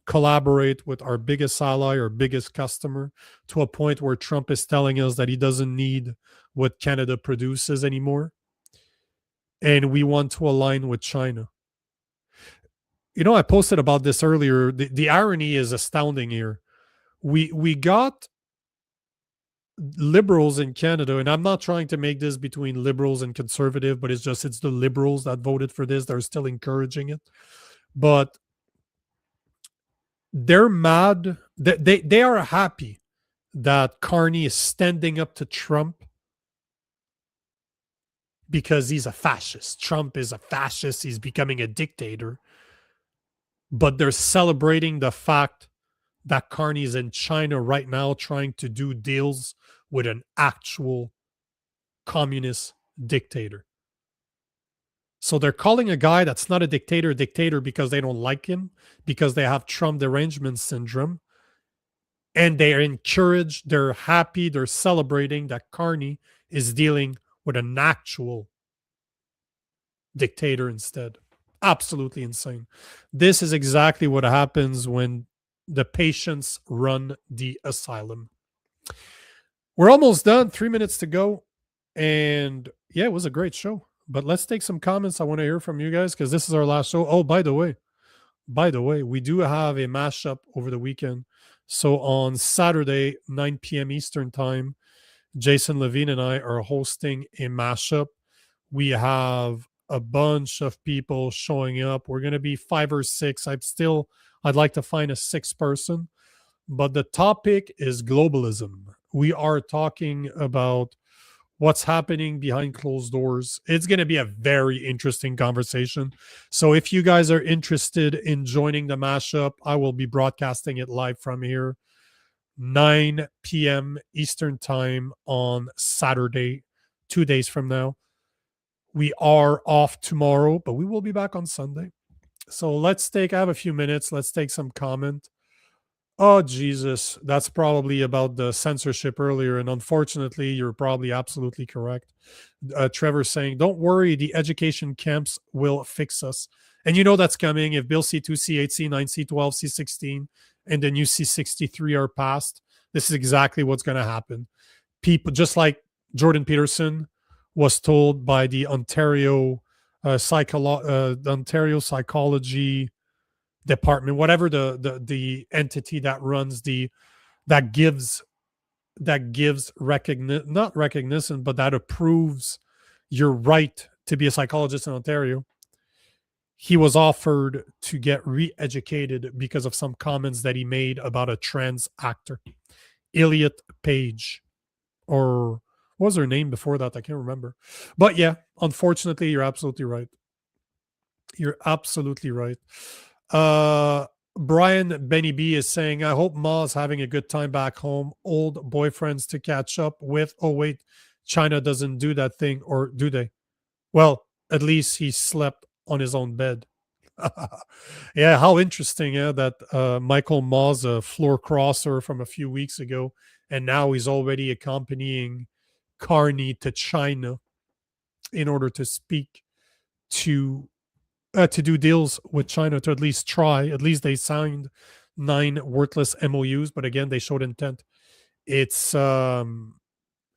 [SPEAKER 1] collaborate with our biggest ally, our biggest customer, to a point where Trump is telling us that he doesn't need what Canada produces anymore. And we want to align with China. I posted about this earlier. The irony is astounding here. We got liberals in Canada, and I'm not trying to make this between liberals and conservative, but it's the liberals that voted for this. They're still encouraging it. But they're mad. They are happy that Carney is standing up to Trump because he's a fascist. Trump is a fascist. He's becoming a dictator. But they're celebrating the fact that Carney is in China right now trying to do deals with an actual communist dictator. So they're calling a guy that's not a dictator because they don't like him, because they have Trump derangement syndrome. And they're encouraged, they're happy, they're celebrating that Carney is dealing with an actual dictator instead. Absolutely insane. This is exactly what happens when the patients run the asylum. We're almost done. 3 minutes to go. And yeah, it was a great show. But let's take some comments. I want to hear from you guys because this is our last show. Oh, by the way, we do have a mashup over the weekend. So on Saturday, 9 p.m. Eastern time, Jason Levine and I are hosting a mashup. We have a bunch of people showing up. We're going to be 5 or 6. I'd like to find a 6th person. But the topic is globalism. We are talking about what's happening behind closed doors. It's going to be a very interesting conversation. So if you guys are interested in joining the mashup, I will be broadcasting it live from here, 9 p.m. Eastern time on Saturday, 2 days from now. We are off tomorrow, but we will be back on Sunday. So I have a few minutes. Let's take some comment. Oh, Jesus. That's probably about the censorship earlier. And unfortunately, you're probably absolutely correct. Trevor saying, don't worry, the education camps will fix us. And that's coming. If Bill C2, C8, C9, C12, C16, and the new C63 are passed, this is exactly what's going to happen. People, just like Jordan Peterson was told by the Ontario Psychology Department, whatever the entity that runs that gives not recognition, but that approves your right to be a psychologist in Ontario. He was offered to get re-educated because of some comments that he made about a trans actor, Elliot Page, or what was her name before that? I can't remember. But yeah, unfortunately, you're absolutely right. You're absolutely right. Brian Benny B is saying, I hope Ma's having a good time back home. Old boyfriends to catch up with. Oh, wait, China doesn't do that thing, or do they? Well, at least he slept on his own bed. Yeah, how interesting, that Michael Ma's a floor crosser from a few weeks ago, and now he's already accompanying Carney to China in order to speak to do deals with China, to at least try. At least they signed 9 worthless MOUs, but again, they showed intent. It's and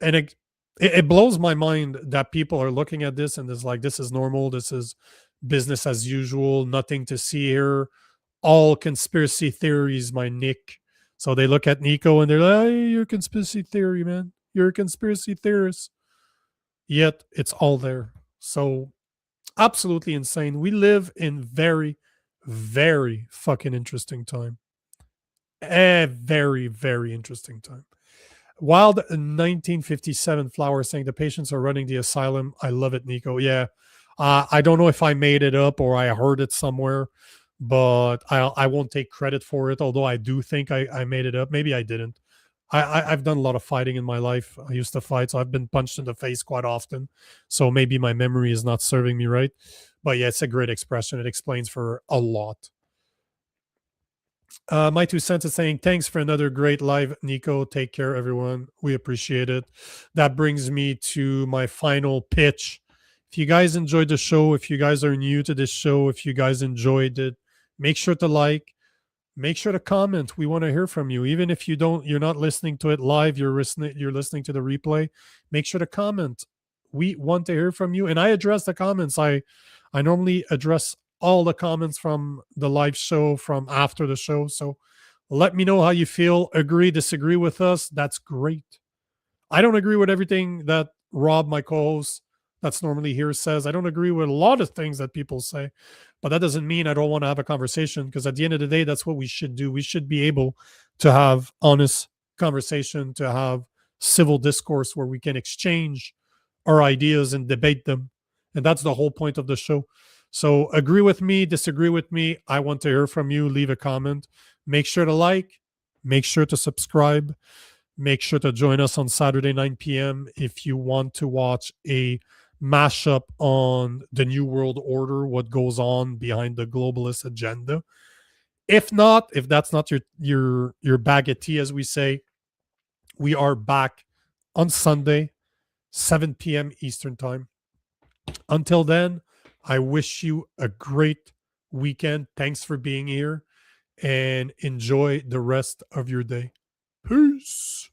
[SPEAKER 1] it blows my mind that people are looking at this and it's like, this is normal, this is business as usual, nothing to see here, all conspiracy theories, my Nick. So they look at Nico and they're like, hey, you're a conspiracy theory, man. You're a conspiracy theorist. Yet it's all there. So absolutely insane. We live in very, very fucking interesting time. A very, very interesting time. Wild 1957 Flower saying the patients are running the asylum. I love it, Nico. Yeah. I don't know if I made it up or I heard it somewhere, but I won't take credit for it, although I do think I made it up. Maybe I didn't. I've done a lot of fighting in my life. I used to fight, so I've been punched in the face quite often. So maybe my memory is not serving me right. But yeah, it's a great expression. It explains for a lot. My 2 cents is saying, thanks for another great live, Nico. Take care, everyone. We appreciate it. That brings me to my final pitch. If you guys enjoyed the show, if you guys are new to this show, if you guys enjoyed it, make sure to like, make sure to comment. We want to hear from you. Even if you're not listening to it live, you're listening to the replay, make sure to comment. We want to hear from you. And I address the comments. I normally address all the comments from the live show, from after the show. So let me know how you feel. Agree, disagree with us. That's great. I don't agree with everything that Rob, my co-host, that's normally here, says. I don't agree with a lot of things that people say, but that doesn't mean I don't want to have a conversation, because at the end of the day, that's what we should do. We should be able to have honest conversation, to have civil discourse where we can exchange our ideas and debate them. And that's the whole point of the show. So agree with me, disagree with me. I want to hear from you. Leave a comment. Make sure to like, make sure to subscribe, make sure to join us on Saturday, 9 p.m. if you want to watch a mashup on the New World Order, what goes on behind the globalist agenda. If not, if that's not your bag of tea, as we say, we are back on Sunday, 7 p.m. Eastern Time. Until then, I wish you a great weekend. Thanks for being here, and enjoy the rest of your day. Peace.